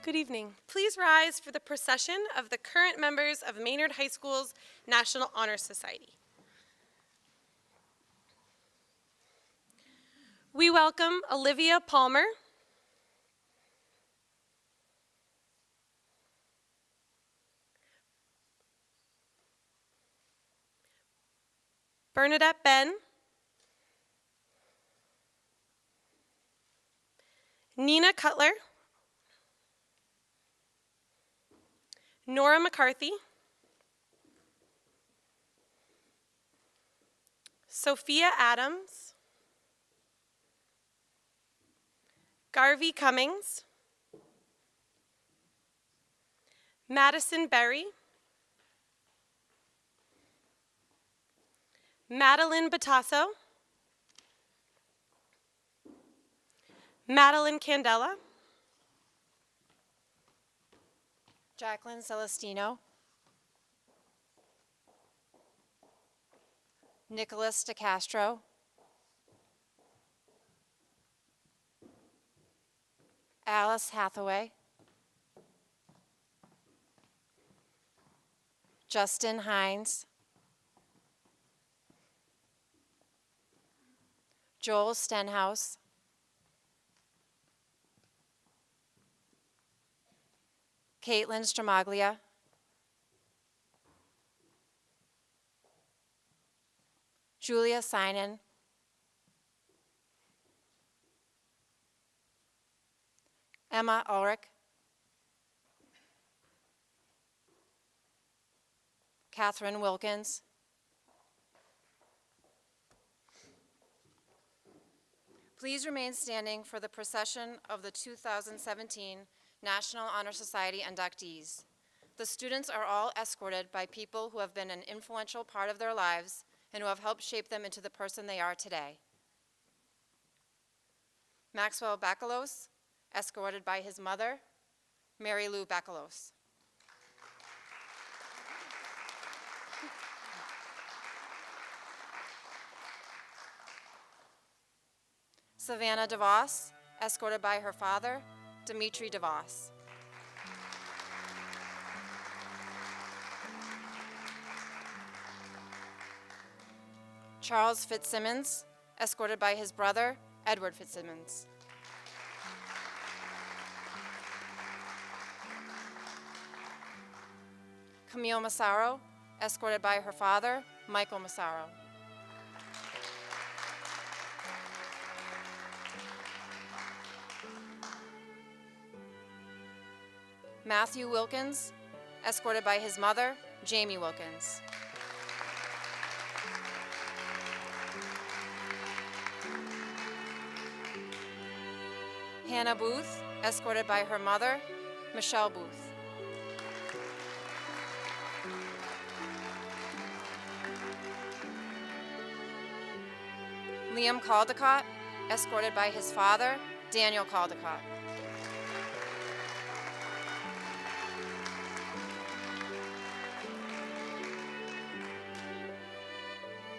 Good evening. Please rise for the procession of the current members of Maynard High School's National Honor Society. We welcome Olivia Palmer, Bernadette Ben, Nina Cutler, Nora McCarthy, Sophia Adams, Garvey Cummings, Madison Berry, Madeline Batasso, Madeline Candela, Jacqueline Celestino, Nicholas DeCastro, Alice Hathaway, Justin Hinds, Joel Stenhouse, Caitlin Stramaglia, Julia Sinan, Emma Ulrich, Catherine Wilkins, please remain standing for the procession of the 2017 National Honor Society inductees. The students are all escorted by people who have been an influential part of their lives and who have helped shape them into the person they are today. Maxwell Bacallos, escorted by his mother, Mary Lou Bacallos. Savannah DeVos, escorted by her father, Dimitri DeVos. Charles Fitzsimmons, escorted by his brother, Edward Fitzsimmons. Camille Massaro, escorted by her father, Michael Massaro. Matthew Wilkins, escorted by his mother, Jamie Wilkins. Hannah Booth, escorted by her mother, Michelle Booth. Liam Caldecott, escorted by his father, Daniel Caldecott.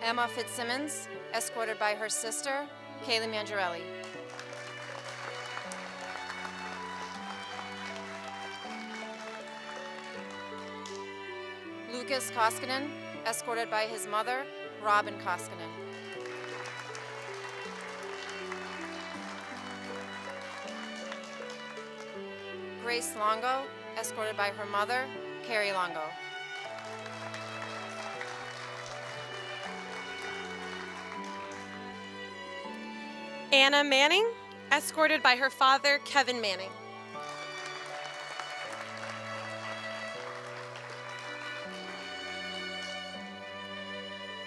Emma Fitzsimmons, escorted by her sister, Kaylee Mangiarelli. Lucas Koskinen, escorted by his mother, Robin Koskinen. Grace Longo, escorted by her mother, Carrie Longo. Anna Manning, escorted by her father, Kevin Manning.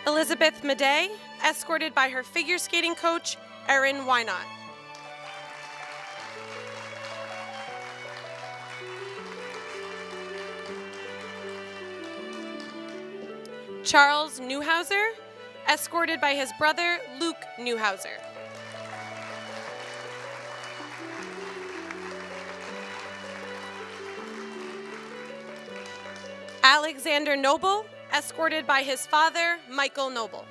Elizabeth Maday, escorted by her figure skating coach, Erin Wynot. Charles Neuhauser, escorted by his brother, Luke Neuhauser. Alexander Noble, escorted by his father, Michael Noble.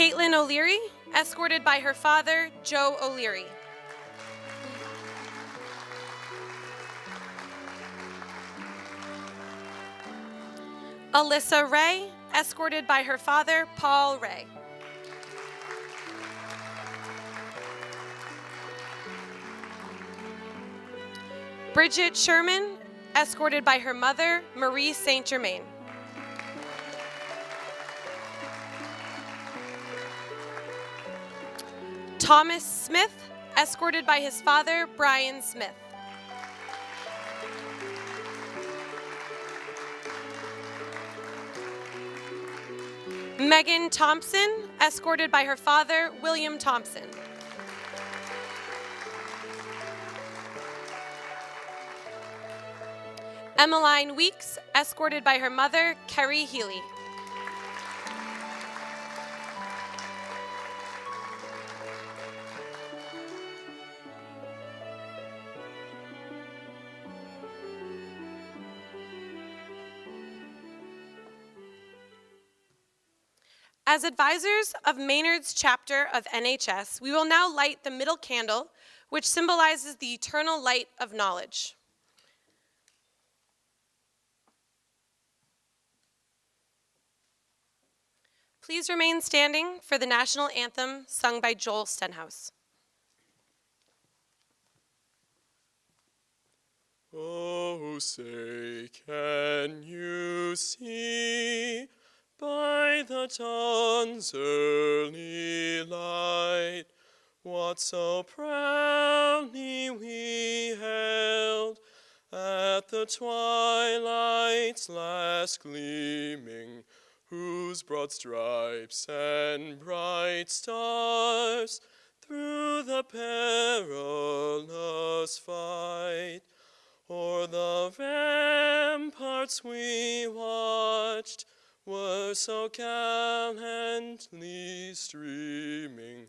Caitlin OLeary, escorted by her father, Joe OLeary. Alissa Ray, escorted by her father, Paul Ray. Bridget Sherman, escorted by her mother, Marie St. Germain. Thomas Smith, escorted by his father, Brian Smith. Megan Thompson, escorted by her father, William Thompson. Emmaline Weeks, escorted by her mother, Kerry Healy. As advisors of Maynard's chapter of NHS, we will now light the middle candle, which symbolizes the eternal light of knowledge. Please remain standing for the national anthem sung by Joel Stenhouse. Oh, say, can you see by the dawn's early light what so proudly we held at the twilight's last gleaming, whose broad stripes and bright stars through the perilous fight o'er the ramparts we watched were so gallantly streaming,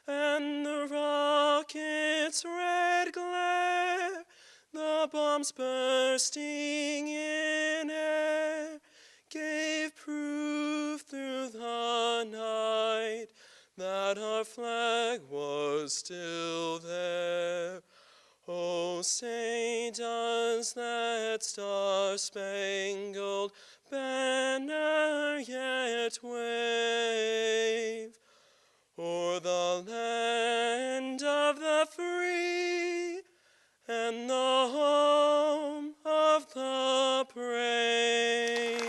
and the rocket's red glare, the bombs bursting in air, gave proof through the night that our flag was still there. Oh, say, does that star-spangled banner yet wave o'er the land of the free and the home of the brave?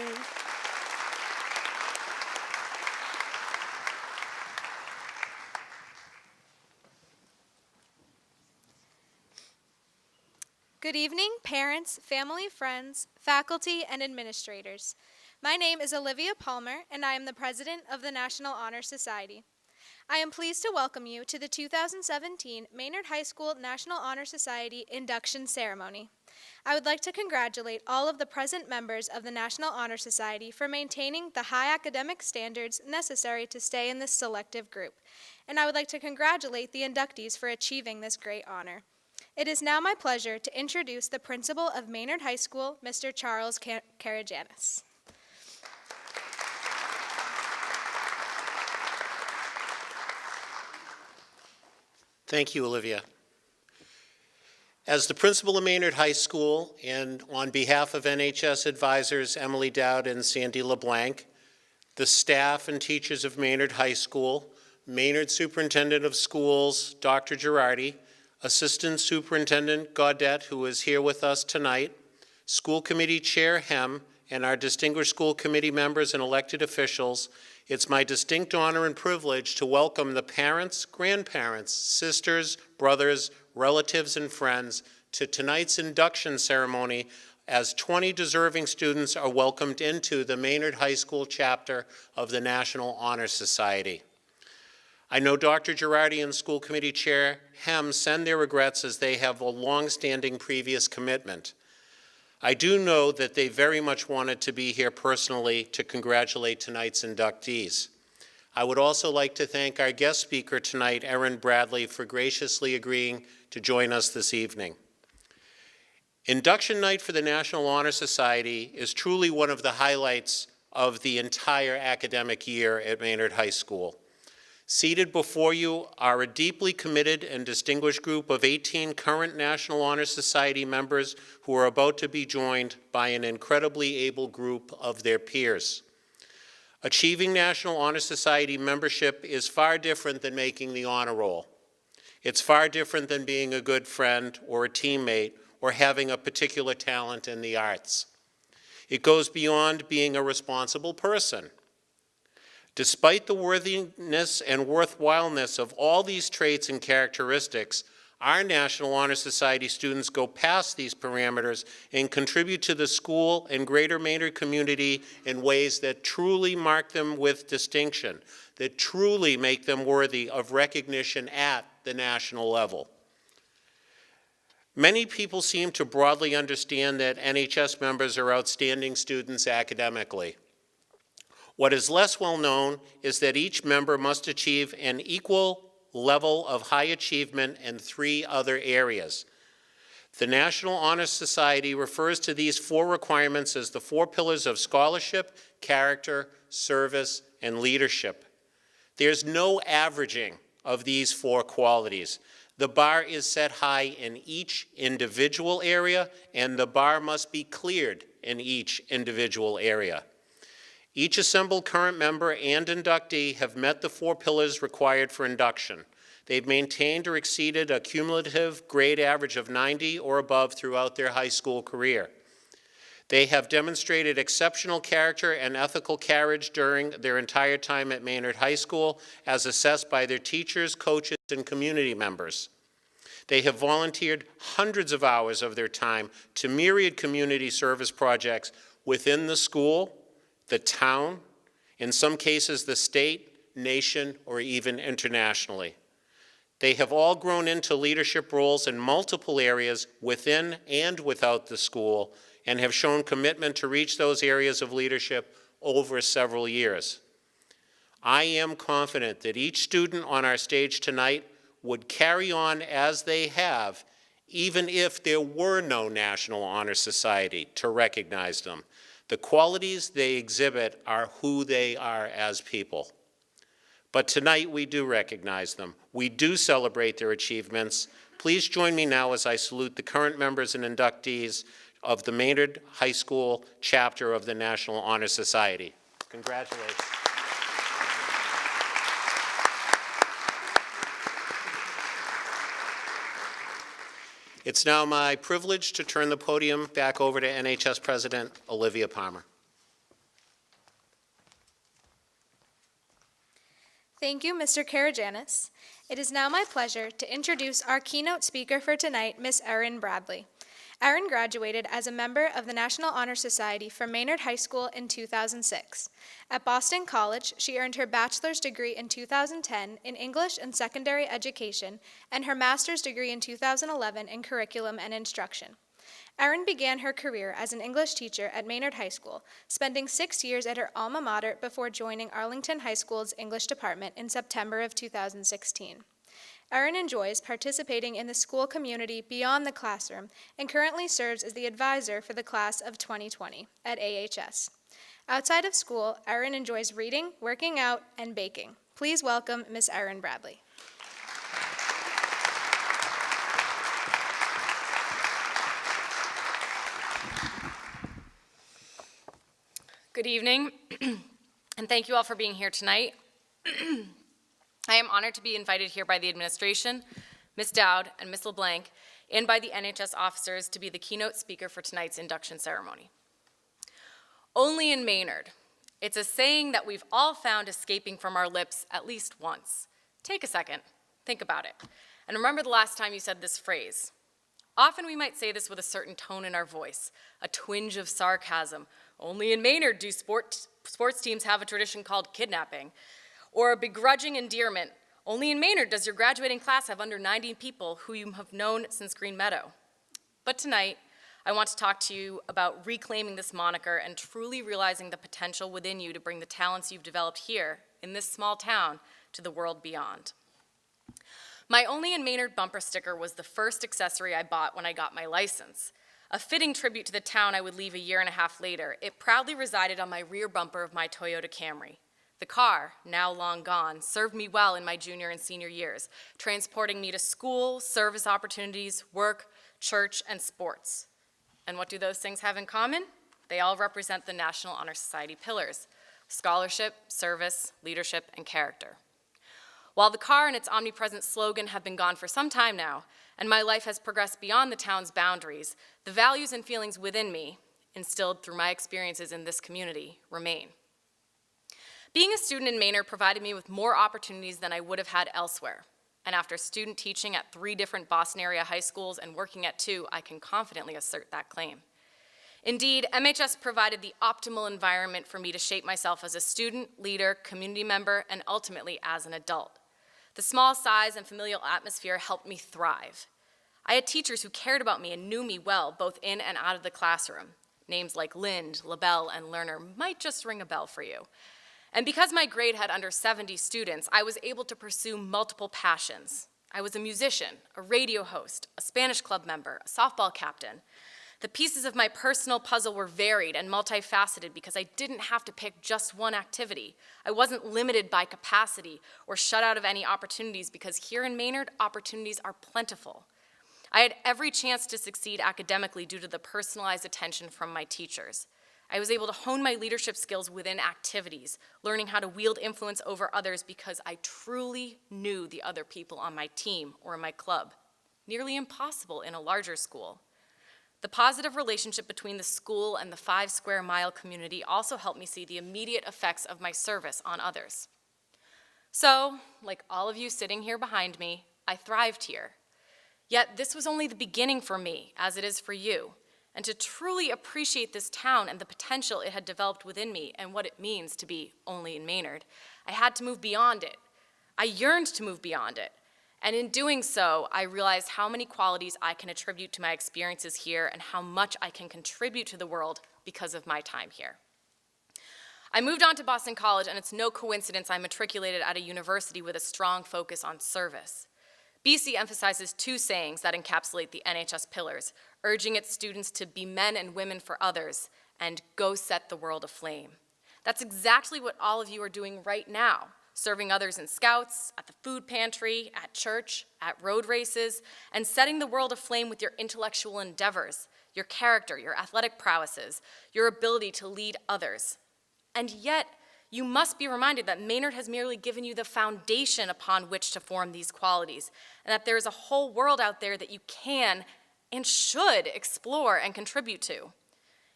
Good evening, parents, family, friends, faculty, and administrators. My name is Olivia Palmer, and I am the president of the National Honor Society. I am pleased to welcome you to the 2017 Maynard High School National Honor Society induction ceremony. I would like to congratulate all of the present members of the National Honor Society for maintaining the high academic standards necessary to stay in this selective group, and I would like to congratulate the inductees for achieving this great honor. It is now my pleasure to introduce the principal of Maynard High School, Mr. Charles Karajanis. Thank you, Olivia. As the principal of Maynard High School, and on behalf of NHS advisors Emily Dowd and Sandy LeBlanc, the staff and teachers of Maynard High School, Maynard Superintendent of Schools, Dr. Girardi, Assistant Superintendent Gaudette, who is here with us tonight, School Committee Chair Hem, and our distinguished school committee members and elected officials, it's my distinct honor and privilege to welcome the parents, grandparents, sisters, brothers, relatives, and friends to tonight's induction ceremony as 20 deserving students are welcomed into the Maynard High School chapter of the National Honor Society. I know Dr. Girardi and School Committee Chair Hem send their regrets as they have a long-standing previous commitment. I do know that they very much wanted to be here personally to congratulate tonight's inductees. I would also like to thank our guest speaker tonight, Erin Bradley, for graciously agreeing to join us this evening. Induction night for the National Honor Society is truly one of the highlights of the entire academic year at Maynard High School. Seated before you are a deeply committed and distinguished group of 18 current National Honor Society members who are about to be joined by an incredibly able group of their peers. Achieving National Honor Society membership is far different than making the honor roll. It's far different than being a good friend or a teammate or having a particular talent in the arts. It goes beyond being a responsible person. Despite the worthiness and worthwhileness of all these traits and characteristics, our National Honor Society students go past these parameters and contribute to the school and greater Maynard community in ways that truly mark them with distinction, that truly make them worthy of recognition at the national level. Many people seem to broadly understand that NHS members are outstanding students academically. What is less well known is that each member must achieve an equal level of high achievement in 3 other areas. The National Honor Society refers to these 4 requirements as the 4 pillars of scholarship, character, service, and leadership. There's no averaging of these 4 qualities. The bar is set high in each individual area, and the bar must be cleared in each individual area. Each assembled current member and inductee have met the 4 pillars required for induction. They've maintained or exceeded a cumulative grade average of 90 or above throughout their high school career. They have demonstrated exceptional character and ethical carriage during their entire time at Maynard High School, as assessed by their teachers, coaches, and community members. They have volunteered hundreds of hours of their time to myriad community service projects within the school, the town, in some cases the state, nation, or even internationally. They have all grown into leadership roles in multiple areas within and without the school, and have shown commitment to reach those areas of leadership over several years. I am confident that each student on our stage tonight would carry on as they have, even if there were no National Honor Society to recognize them. The qualities they exhibit are who they are as people. But tonight we do recognize them. We do celebrate their achievements. Please join me now as I salute the current members and inductees of the Maynard High School chapter of the National Honor Society. Congratulations. It's now my privilege to turn the podium back over to NHS President Olivia Palmer. Thank you, Mr. Karajanis. It is now my pleasure to introduce our keynote speaker for tonight, Ms. Erin Bradley. Erin graduated as a member of the National Honor Society from Maynard High School in 2006. At Boston College, she earned her bachelor's degree in 2010 in English and Secondary Education and her master's degree in 2011 in Curriculum and Instruction. Erin began her career as an English teacher at Maynard High School, spending 6 years at her alma mater before joining Arlington High School's English department in September of 2016. Erin enjoys participating in the school community beyond the classroom and currently serves as the advisor for the class of 2020 at AHS. Outside of school, Erin enjoys reading, working out, and baking. Please welcome Ms. Erin Bradley. Good evening, and thank you all for being here tonight. I am honored to be invited here by the administration, Ms. Dowd and Ms. LeBlanc, and by the NHS officers to be the keynote speaker for tonight's induction ceremony. Only in Maynard. It's a saying that we've all found escaping from our lips at least once. Take a second, think about it, and remember the last time you said this phrase. Often we might say this with a certain tone in our voice, a twinge of sarcasm. Only in Maynard do sports teams have a tradition called kidnapping. Or a begrudging endearment. Only in Maynard does your graduating class have under 90 people who you have known since Green Meadow. But tonight, I want to talk to you about reclaiming this moniker and truly realizing the potential within you to bring the talents you've developed here in this small town to the world beyond. My Only in Maynard bumper sticker was the first accessory I bought when I got my license. A fitting tribute to the town I would leave a year and a half later, it proudly resided on my rear bumper of my Toyota Camry. The car, now long gone, served me well in my junior and senior years, transporting me to school, service opportunities, work, church, and sports. And what do those things have in common? They all represent the National Honor Society pillars: scholarship, service, leadership, and character. While the car and its omnipresent slogan have been gone for some time now, and my life has progressed beyond the town's boundaries, the values and feelings within me, instilled through my experiences in this community, remain. Being a student in Maynard provided me with more opportunities than I would have had elsewhere. And after student teaching at 3 different Boston area high schools and working at 2, I can confidently assert that claim. Indeed, MHS provided the optimal environment for me to shape myself as a student, leader, community member, and ultimately as an adult. The small size and familial atmosphere helped me thrive. I had teachers who cared about me and knew me well, both in and out of the classroom. Names like Lind, LaBelle, and Lerner might just ring a bell for you. And because my grade had under 70 students, I was able to pursue multiple passions. I was a musician, a radio host, a Spanish club member, a softball captain. The pieces of my personal puzzle were varied and multifaceted because I didn't have to pick just one activity. I wasn't limited by capacity or shut out of any opportunities because here in Maynard, opportunities are plentiful. I had every chance to succeed academically due to the personalized attention from my teachers. I was able to hone my leadership skills within activities, learning how to wield influence over others because I truly knew the other people on my team or in my club. Nearly impossible in a larger school. The positive relationship between the school and the 5 square mile community also helped me see the immediate effects of my service on others. So, like all of you sitting here behind me, I thrived here. Yet this was only the beginning for me, as it is for you. And to truly appreciate this town and the potential it had developed within me and what it means to be only in Maynard, I had to move beyond it. I yearned to move beyond it. And in doing so, I realized how many qualities I can attribute to my experiences here and how much I can contribute to the world because of my time here. I moved on to Boston College, and it's no coincidence I matriculated at a university with a strong focus on service. BC emphasizes 2 sayings that encapsulate the NHS pillars, urging its students to be men and women for others and go set the world aflame. That's exactly what all of you are doing right now. Serving others in scouts, at the food pantry, at church, at road races, and setting the world aflame with your intellectual endeavors, your character, your athletic prowesses, your ability to lead others. And yet, you must be reminded that Maynard has merely given you the foundation upon which to form these qualities, and that there is a whole world out there that you can and should explore and contribute to.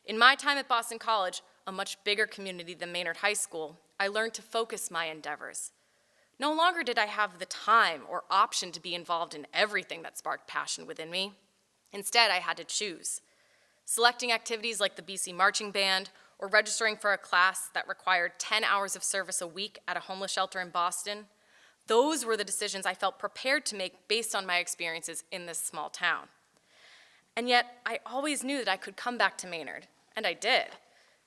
In my time at Boston College, a much bigger community than Maynard High School, I learned to focus my endeavors. No longer did I have the time or option to be involved in everything that sparked passion within me. Instead, I had to choose. Selecting activities like the BC Marching Band or registering for a class that required 10 hours of service a week at a homeless shelter in Boston, those were the decisions I felt prepared to make based on my experiences in this small town. And yet, I always knew that I could come back to Maynard, and I did,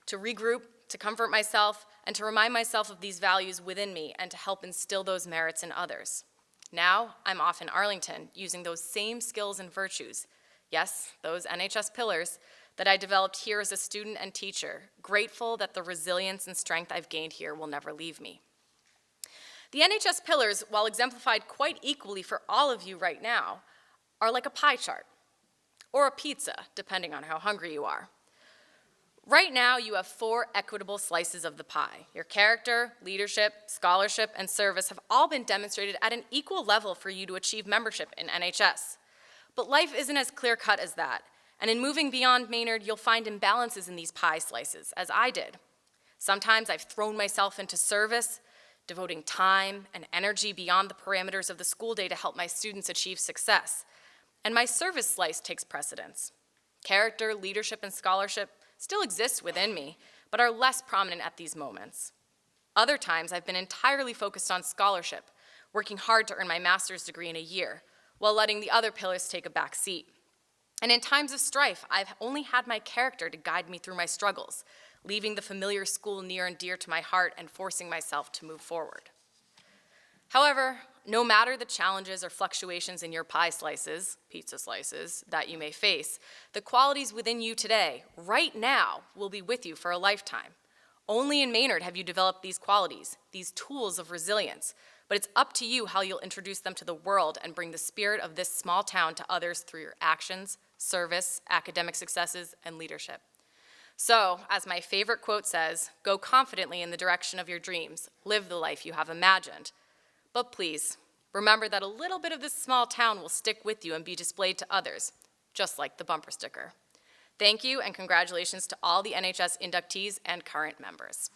to regroup, to comfort myself, and to remind myself of these values within me and to help instill those merits in others. Now, I'm off in Arlington using those same skills and virtues, yes, those NHS pillars, that I developed here as a student and teacher, grateful that the resilience and strength I've gained here will never leave me. The NHS pillars, while exemplified quite equally for all of you right now, are like a pie chart, or a pizza, depending on how hungry you are. Right now, you have 4 equitable slices of the pie. Your character, leadership, scholarship, and service have all been demonstrated at an equal level for you to achieve membership in NHS. But life isn't as clear-cut as that, and in moving beyond Maynard, you'll find imbalances in these pie slices, as I did. Sometimes I've thrown myself into service, devoting time and energy beyond the parameters of the school day to help my students achieve success, and my service slice takes precedence. Character, leadership, and scholarship still exist within me, but are less prominent at these moments. Other times, I've been entirely focused on scholarship, working hard to earn my master's degree in a year, while letting the other pillars take a back seat. And in times of strife, I've only had my character to guide me through my struggles, leaving the familiar school near and dear to my heart and forcing myself to move forward. However, no matter the challenges or fluctuations in your pie slices, pizza slices, that you may face, the qualities within you today, right now, will be with you for a lifetime. Only in Maynard have you developed these qualities, these tools of resilience, but it's up to you how you'll introduce them to the world and bring the spirit of this small town to others through your actions, service, academic successes, and leadership. So, as my favorite quote says, go confidently in the direction of your dreams, live the life you have imagined. But please, remember that a little bit of this small town will stick with you and be displayed to others, just like the bumper sticker. Thank you, and congratulations to all the NHS inductees and current members.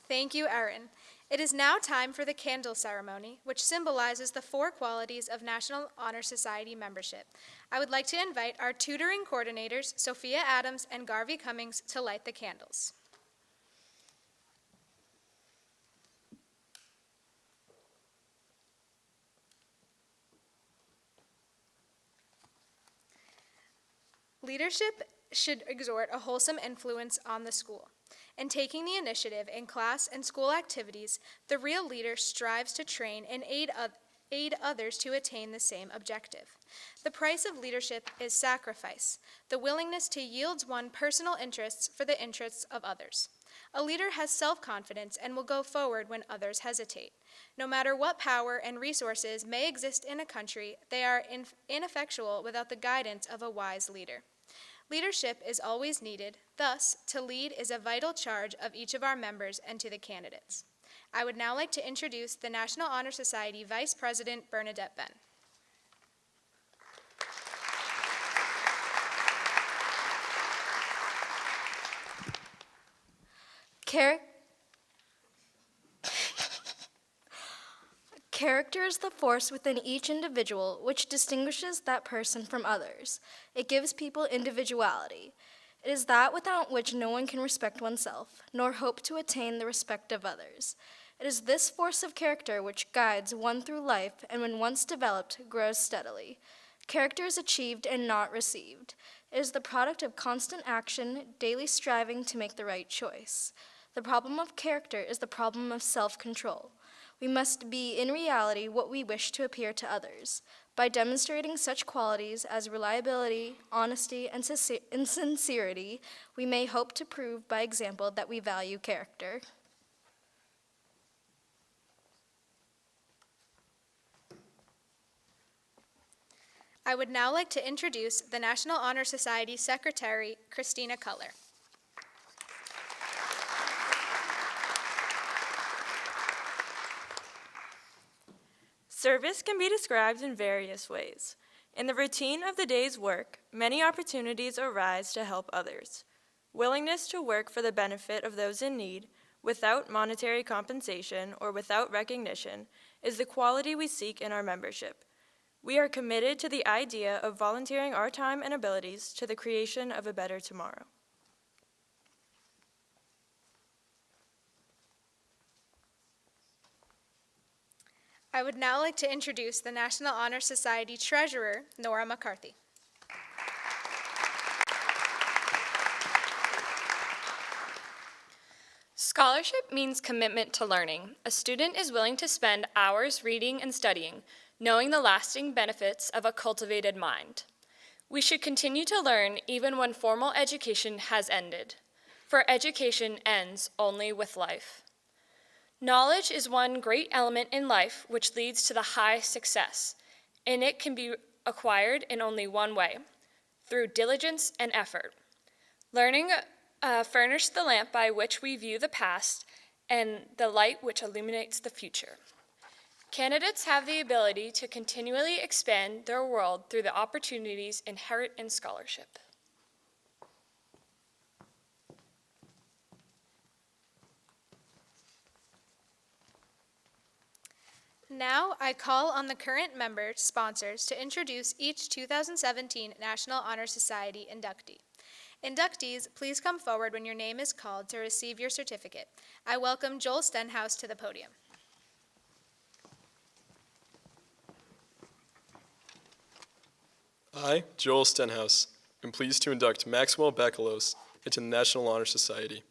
Thank you, Erin. It is now time for the candle ceremony, which symbolizes the 4 qualities of National Honor Society membership. I would like to invite our tutoring coordinators, Sophia Adams and Garvey Cummings, to light the candles. Leadership should exert a wholesome influence on the school. In taking the initiative in class and school activities, the real leader strives to train and aid others to attain the same objective. The price of leadership is sacrifice, the willingness to yield one's personal interests for the interests of others. A leader has self-confidence and will go forward when others hesitate. No matter what power and resources may exist in a country, they are ineffectual without the guidance of a wise leader. Leadership is always needed, thus, to lead is a vital charge of each of our members and to the candidates. I would now like to introduce the National Honor Society Vice President Bernadette Benn. Character is the force within each individual which distinguishes that person from others. It gives people individuality. It is that without which no one can respect oneself, nor hope to attain the respect of others. It is this force of character which guides one through life and when once developed, grows steadily. Character is achieved and not received. It is the product of constant action, daily striving to make the right choice. The problem of character is the problem of self-control. We must be in reality what we wish to appear to others. By demonstrating such qualities as reliability, honesty, and sincerity, we may hope to prove by example that we value character. I would now like to introduce the National Honor Society Secretary, Christina Culler. Service can be described in various ways. In the routine of the day's work, many opportunities arise to help others. Willingness to work for the benefit of those in need, without monetary compensation or without recognition, is the quality we seek in our membership. We are committed to the idea of volunteering our time and abilities to the creation of a better tomorrow. I would now like to introduce the National Honor Society Treasurer, Nora McCarthy. Scholarship means commitment to learning. A student is willing to spend hours reading and studying, knowing the lasting benefits of a cultivated mind. We should continue to learn even when formal education has ended, for education ends only with life. Knowledge is one great element in life which leads to the high success, and it can be acquired in only one way, through diligence and effort. Learning furnishes the lamp by which we view the past and the light which illuminates the future. Candidates have the ability to continually expand their world through the opportunities inherent in scholarship. Now, I call on the current member sponsors to introduce each 2017 National Honor Society inductee. Inductees, please come forward when your name is called to receive your certificate. I welcome Joel Stenhouse to the podium. I, Joel Stenhouse, am pleased to induct Maxwell Bakalos into the National Honor Society.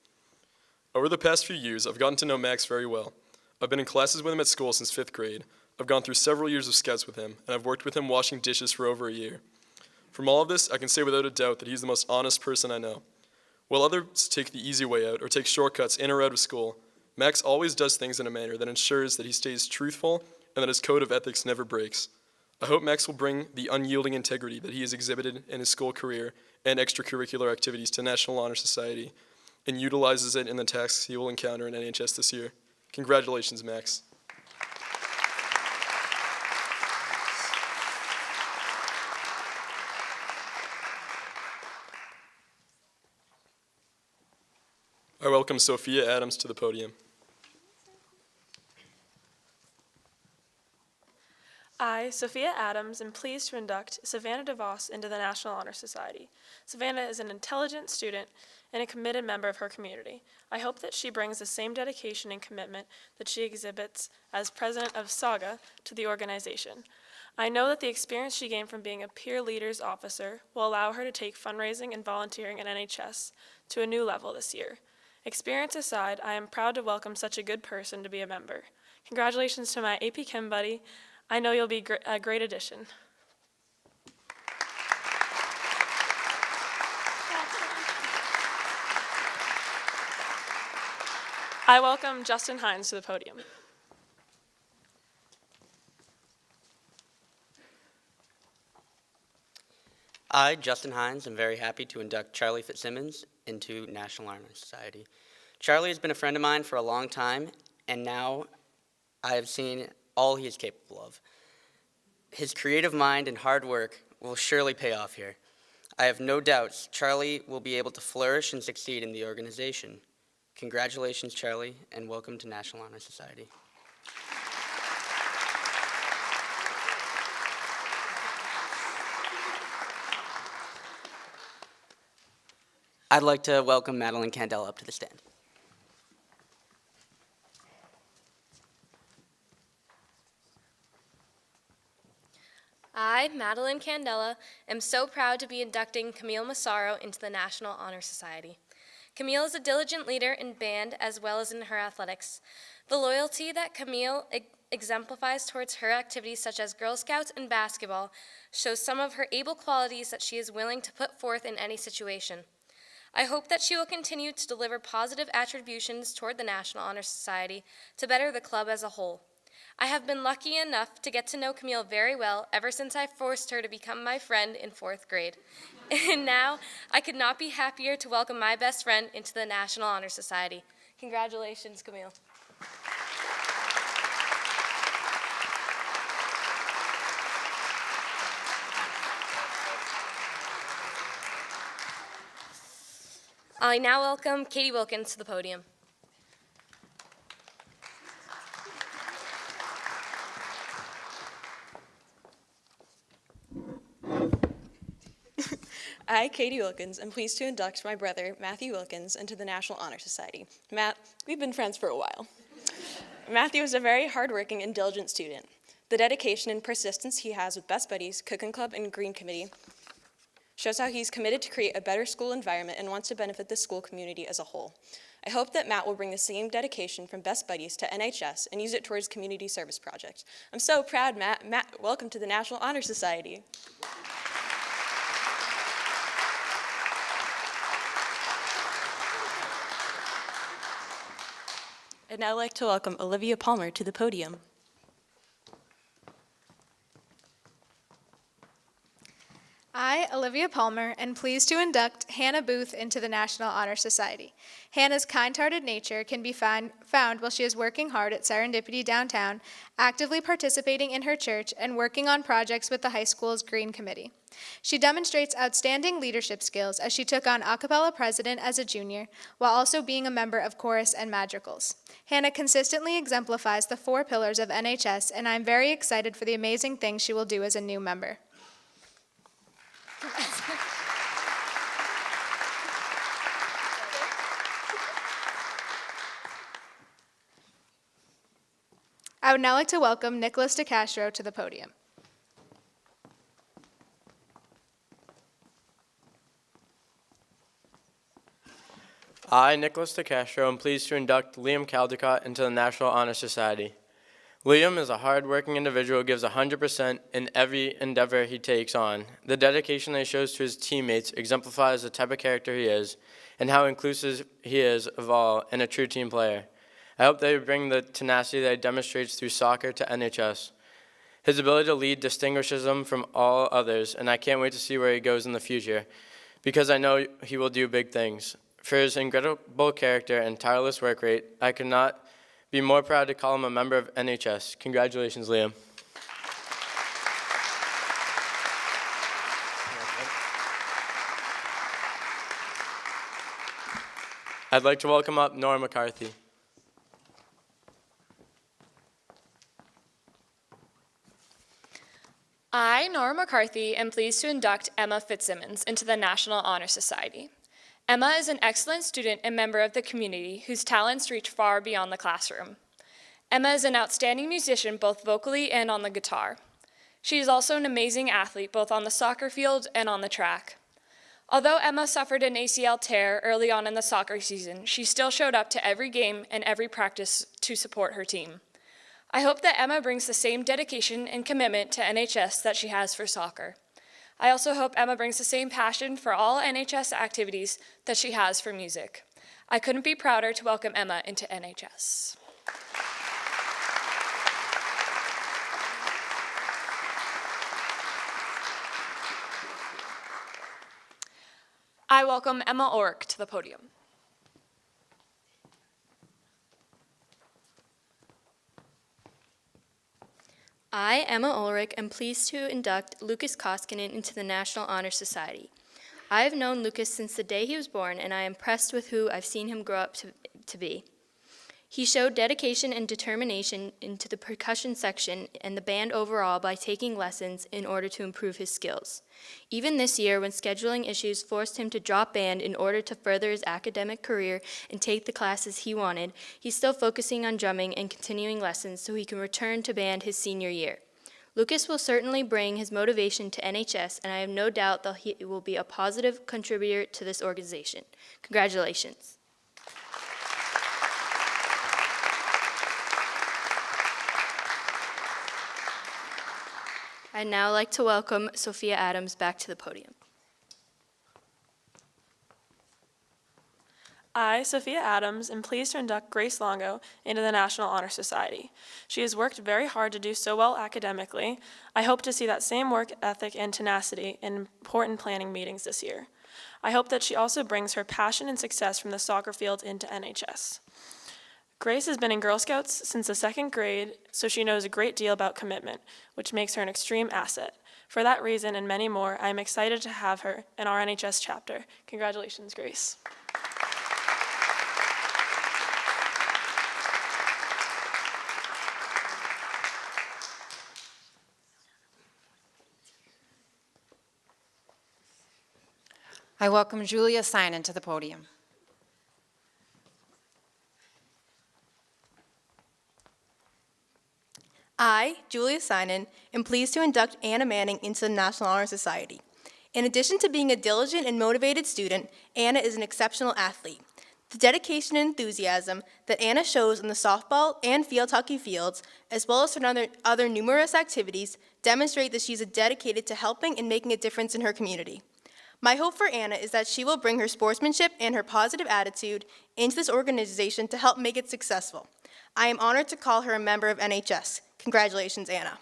Over the past few years, I've gotten to know Max very well. I've been in classes with him at school since 5th grade. I've gone through several years of scouts with him, and I've worked with him washing dishes for over a year. From all of this, I can say without a doubt that he's the most honest person I know. While others take the easy way out or take shortcuts in or out of school, Max always does things in a manner that ensures that he stays truthful and that his code of ethics never breaks. I hope Max will bring the unyielding integrity that he has exhibited in his school career and extracurricular activities to National Honor Society and utilizes it in the tasks he will encounter in NHS this year. Congratulations, Max. I welcome Sophia Adams to the podium. I, Sophia Adams, am pleased to induct Savannah DeVos into the National Honor Society. Savannah is an intelligent student and a committed member of her community. I hope that she brings the same dedication and commitment that she exhibits as president of SAGA to the organization. I know that the experience she gained from being a peer leaders officer will allow her to take fundraising and volunteering at NHS to a new level this year. Experience aside, I am proud to welcome such a good person to be a member. Congratulations to my AP Chem buddy. I know you'll be a great addition. I welcome Justin Hinds to the podium. I, Justin Hinds, am very happy to induct Charlie Fitzsimmons into National Honor Society. Charlie has been a friend of mine for a long time, and now I have seen all he is capable of. His creative mind and hard work will surely pay off here. I have no doubts Charlie will be able to flourish and succeed in the organization. Congratulations, Charlie, and welcome to National Honor Society. I'd like to welcome Madeline Candela up to the stand. I, Madeline Candela, am so proud to be inducting Camille Massaro into the National Honor Society. Camille is a diligent leader in band as well as in her athletics. The loyalty that Camille exemplifies towards her activities such as Girl Scouts and basketball shows some of her able qualities that she is willing to put forth in any situation. I hope that she will continue to deliver positive attributions toward the National Honor Society to better the club as a whole. I have been lucky enough to get to know Camille very well ever since I forced her to become my friend in 4th grade. And now, I could not be happier to welcome my best friend into the National Honor Society. Congratulations, Camille. I now welcome Katie Wilkins to the podium. I, Katie Wilkins, am pleased to induct my brother, Matthew Wilkins, into the National Honor Society. Matt, we've been friends for a while. Matthew is a very hardworking and diligent student. The dedication and persistence he has with Best Buddies, Cooking Club, and Green Committee shows how he's committed to create a better school environment and wants to benefit the school community as a whole. I hope that Matt will bring the same dedication from Best Buddies to NHS and use it towards community service projects. I'm so proud, Matt. Matt, welcome to the National Honor Society. I'd now like to welcome Olivia Palmer to the podium. I, Olivia Palmer, am pleased to induct Hannah Booth into the National Honor Society. Hannah's kind-hearted nature can be found while she is working hard at Serendipity Downtown, actively participating in her church, and working on projects with the high school's Green Committee. She demonstrates outstanding leadership skills as she took on a cappella president as a junior, while also being a member of chorus and madrigals. Hannah consistently exemplifies the 4 pillars of NHS, and I'm very excited for the amazing things she will do as a new member. I would now like to welcome Nicholas DeCastro to the podium. I, Nicholas DeCastro, am pleased to induct Liam Caldecott into the National Honor Society. Liam is a hard-working individual who gives 100% in every endeavor he takes on. The dedication that he shows to his teammates exemplifies the type of character he is and how inclusive he is of all and a true team player. I hope that he bring the tenacity that he demonstrates through soccer to NHS. His ability to lead distinguishes him from all others, and I can't wait to see where he goes in the future, because I know he will do big things. For his incredible character and tireless work rate, I could not be more proud to call him a member of NHS. Congratulations, Liam. I'd like to welcome up Nora McCarthy. I, Nora McCarthy, am pleased to induct Emma Fitzsimmons into the National Honor Society. Emma is an excellent student and member of the community whose talents reach far beyond the classroom. Emma is an outstanding musician both vocally and on the guitar. She is also an amazing athlete both on the soccer field and on the track. Although Emma suffered an ACL tear early on in the soccer season, she still showed up to every game and every practice to support her team. I hope that Emma brings the same dedication and commitment to NHS that she has for soccer. I also hope Emma brings the same passion for all NHS activities that she has for music. I couldn't be prouder to welcome Emma into NHS. I welcome Emma Orrick to the podium. I, Emma Ulrich, am pleased to induct Lucas Koskinen into the National Honor Society. I have known Lucas since the day he was born, and I am impressed with who I've seen him grow up to be. He showed dedication and determination into the percussion section and the band overall by taking lessons in order to improve his skills. Even this year, when scheduling issues forced him to drop band in order to further his academic career and take the classes he wanted, he's still focusing on drumming and continuing lessons so he can return to band his senior year. Lucas will certainly bring his motivation to NHS, and I have no doubt that he will be a positive contributor to this organization. Congratulations. I'd now like to welcome Sophia Adams back to the podium. I, Sophia Adams, am pleased to induct Grace Longo into the National Honor Society. She has worked very hard to do so well academically. I hope to see that same work ethic and tenacity in important planning meetings this year. I hope that she also brings her passion and success from the soccer field into NHS. Grace has been in Girl Scouts since the 2nd grade, so she knows a great deal about commitment, which makes her an extreme asset. For that reason and many more, I am excited to have her in our NHS chapter. Congratulations, Grace. I welcome Julia Synan to the podium. I, Julia Synan, am pleased to induct Anna Manning into the National Honor Society. In addition to being a diligent and motivated student, Anna is an exceptional athlete. The dedication and enthusiasm that Anna shows in the softball and field hockey fields, as well as her other numerous activities, demonstrate that she's dedicated to helping and making a difference in her community. My hope for Anna is that she will bring her sportsmanship and her positive attitude into this organization to help make it successful. I am honored to call her a member of NHS. Congratulations, Anna.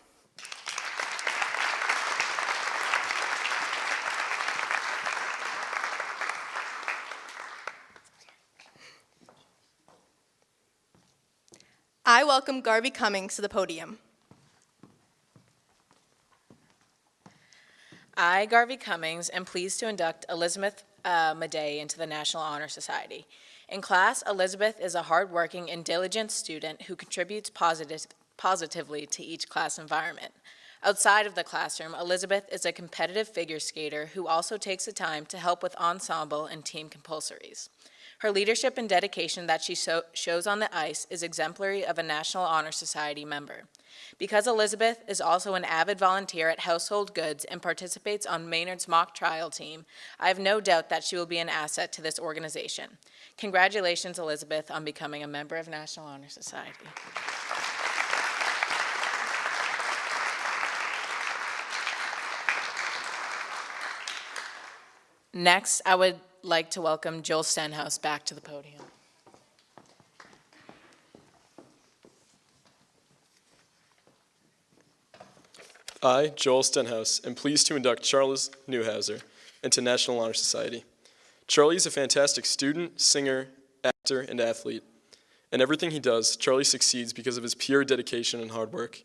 I welcome Garvey Cummings to the podium. I, Garvey Cummings, am pleased to induct Elizabeth Maday into the National Honor Society. In class, Elizabeth is a hardworking and diligent student who contributes positively to each class environment. Outside of the classroom, Elizabeth is a competitive figure skater who also takes the time to help with ensemble and team compulsories. Her leadership and dedication that she shows on the ice is exemplary of a National Honor Society member. Because Elizabeth is also an avid volunteer at Household Goods and participates on Maynard's mock trial team, I have no doubt that she will be an asset to this organization. Congratulations, Elizabeth, on becoming a member of National Honor Society. Next, I would like to welcome Joel Stenhouse back to the podium. I, Joel Stenhouse, am pleased to induct Charles Neuhauser into National Honor Society. Charlie is a fantastic student, singer, actor, and athlete. In everything he does, Charlie succeeds because of his pure dedication and hard work.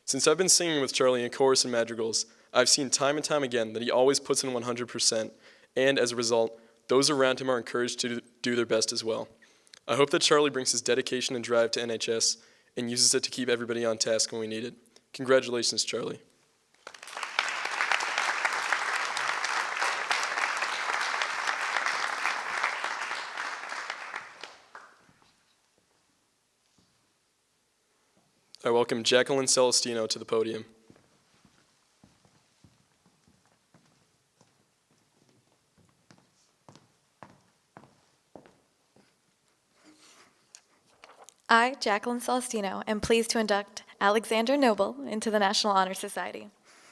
Since I've been singing with Charlie in chorus and madrigals, I've seen time and time again that he always puts in 100%, and as a result, those around him are encouraged to do their best as well. I hope that Charlie brings his dedication and drive to NHS and uses it to keep everybody on task when we need it. Congratulations, Charlie. I welcome Jacqueline Celestino to the podium. I, Jacqueline Celestino, am pleased to induct Alexander Noble into the National Honor Society.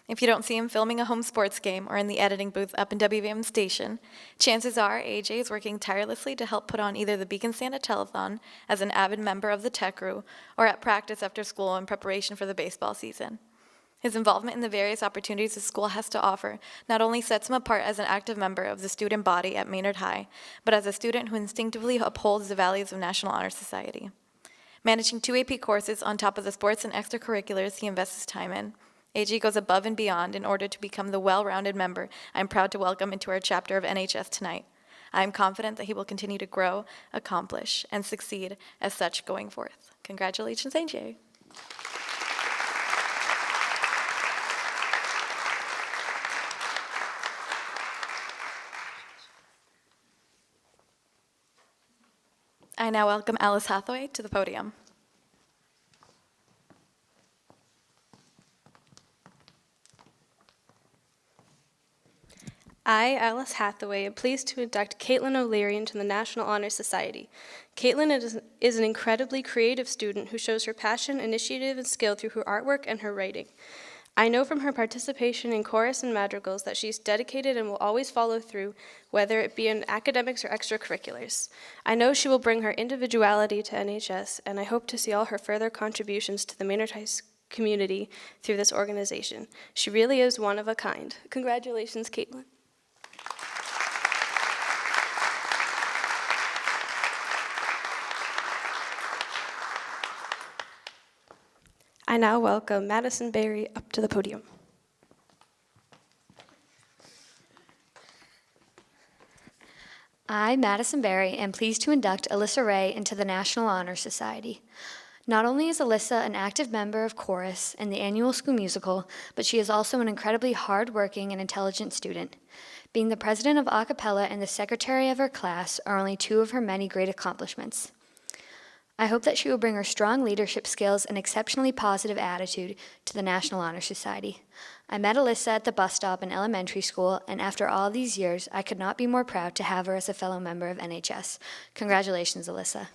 If you don't see him filming a home sports game or in the editing booth up in WVM station, chances are AJ is working tirelessly to help put on either the Beacon Santa Telethon as an avid member of the tech crew or at practice after school in preparation for the baseball season. His involvement in the various opportunities the school has to offer not only sets him apart as an active member of the student body at Maynard High, but as a student who instinctively upholds the values of National Honor Society. Managing 2 AP courses on top of the sports and extracurriculars he invests his time in, AG goes above and beyond in order to become the well-rounded member I'm proud to welcome into our chapter of NHS tonight. I am confident that he will continue to grow, accomplish, and succeed as such going forth. Congratulations, AJ. I now welcome Alice Hathaway to the podium. I, Alice Hathaway, am pleased to induct Caitlin O'Leary into the National Honor Society. Caitlin is an incredibly creative student who shows her passion, initiative, and skill through her artwork and her writing. I know from her participation in chorus and madrigals that she's dedicated and will always follow through, whether it be in academics or extracurriculars. I know she will bring her individuality to NHS, and I hope to see all her further contributions to the Maynard High community through this organization. She really is one of a kind. Congratulations, Caitlin. I now welcome Madison Berry up to the podium. I, Madison Berry, am pleased to induct Alissa Ray into the National Honor Society. Not only is Alissa an active member of chorus and the annual school musical, but she is also an incredibly hard-working and intelligent student. Being the president of a cappella and the secretary of her class are only 2 of her many great accomplishments. I hope that she will bring her strong leadership skills and exceptionally positive attitude to the National Honor Society. I met Alissa at the bus stop in elementary school, and after all these years, I could not be more proud to have her as a fellow member of NHS. Congratulations, Alissa.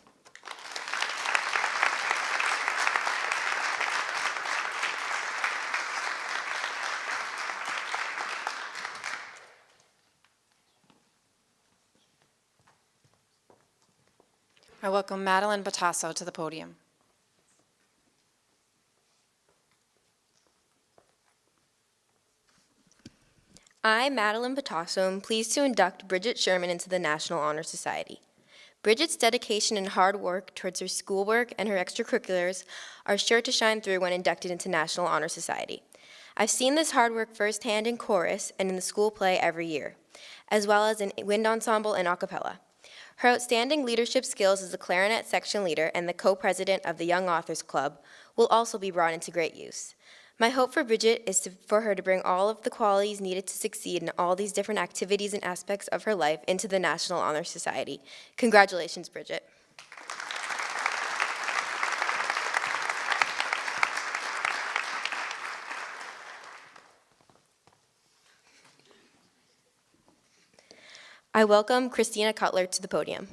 I welcome Madeline Batasso to the podium. I, Madeline Batasso, am pleased to induct Bridget Sherman into the National Honor Society. Bridget's dedication and hard work towards her schoolwork and her extracurriculars are sure to shine through when inducted into National Honor Society. I've seen this hard work firsthand in chorus and in the school play every year, as well as in wind ensemble and a cappella. Her outstanding leadership skills as the clarinet section leader and the co-president of the Young Authors Club will also be brought into great use. My hope for Bridget is for her to bring all of the qualities needed to succeed in all these different activities and aspects of her life into the National Honor Society. Congratulations, Bridget. I welcome Christina Cutler to the podium.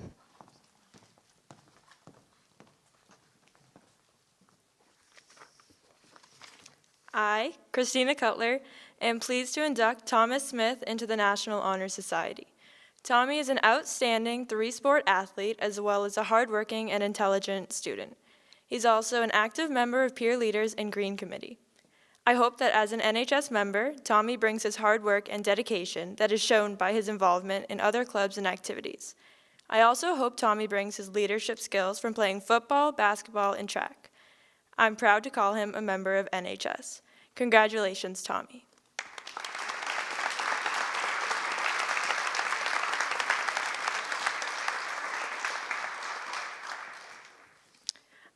I, Christina Cutler, am pleased to induct Thomas Smith into the National Honor Society. Tommy is an outstanding three-sport athlete as well as a hardworking and intelligent student. He's also an active member of peer leaders and Green Committee. I hope that as an NHS member, Tommy brings his hard work and dedication that is shown by his involvement in other clubs and activities. I also hope Tommy brings his leadership skills from playing football, basketball, and track. I'm proud to call him a member of NHS. Congratulations, Tommy.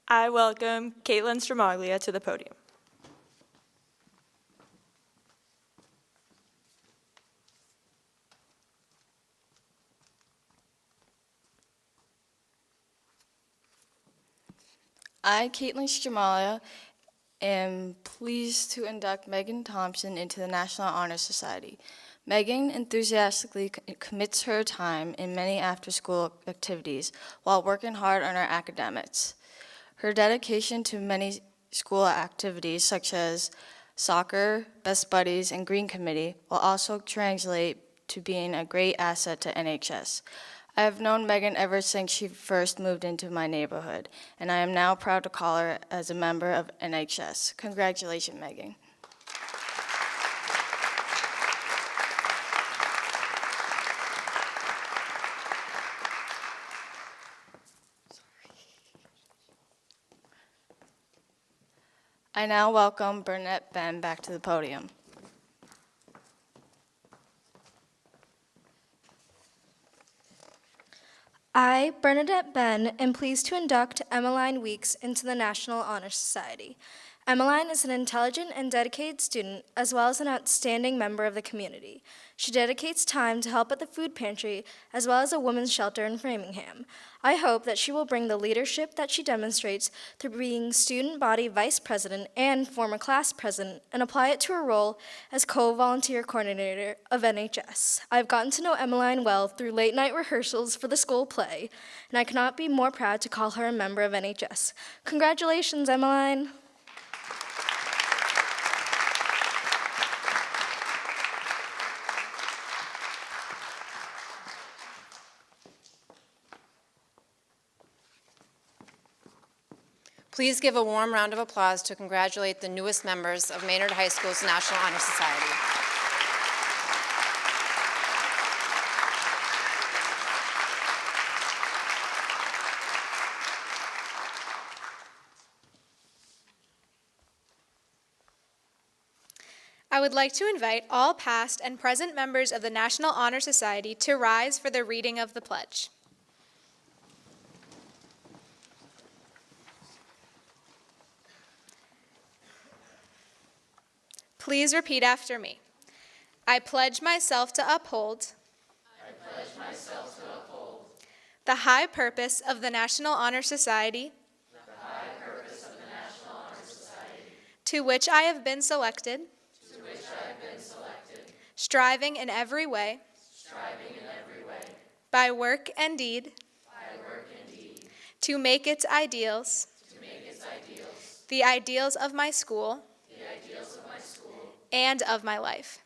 I welcome Caitlin Stramaglia to the podium. I, Caitlin Stramaglia, am pleased to induct Megan Thompson into the National Honor Society. Megan enthusiastically commits her time in many after-school activities while working hard on her academics. Her dedication to many school activities such as soccer, Best Buddies, and Green Committee will also translate to being a great asset to NHS. I have known Megan ever since she first moved into my neighborhood, and I am now proud to call her as a member of NHS. Congratulations, Megan. I now welcome Burnett Ben back to the podium. I, Bernadette Ben, am pleased to induct Emmaline Weeks into the National Honor Society. Emmaline is an intelligent and dedicated student, as well as an outstanding member of the community. She dedicates time to help at the food pantry, as well as a women's shelter in Framingham. I hope that she will bring the leadership that she demonstrates through being student body vice president and former class president, and apply it to her role as co-volunteer coordinator of NHS. I've gotten to know Emmaline well through late night rehearsals for the school play, and I cannot be more proud to call her a member of NHS. Congratulations, Emmaline. Please give a warm round of applause to congratulate the newest members of Maynard High School's National Honor Society. I would like to invite all past and present members of the National Honor Society to rise for the reading of the pledge. Please repeat after me. I pledge myself to uphold the high purpose of the National Honor Society, to which I have been selected, striving in every way, by work and deed, to make its ideals, the ideals of my school, and of my life.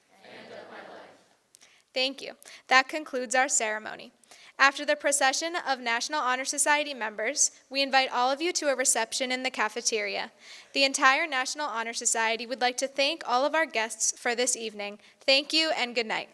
Thank you. That concludes our ceremony. After the procession of National Honor Society members, we invite all of you to a reception in the cafeteria. The entire National Honor Society would like to thank all of our guests for this evening. Thank you and good night.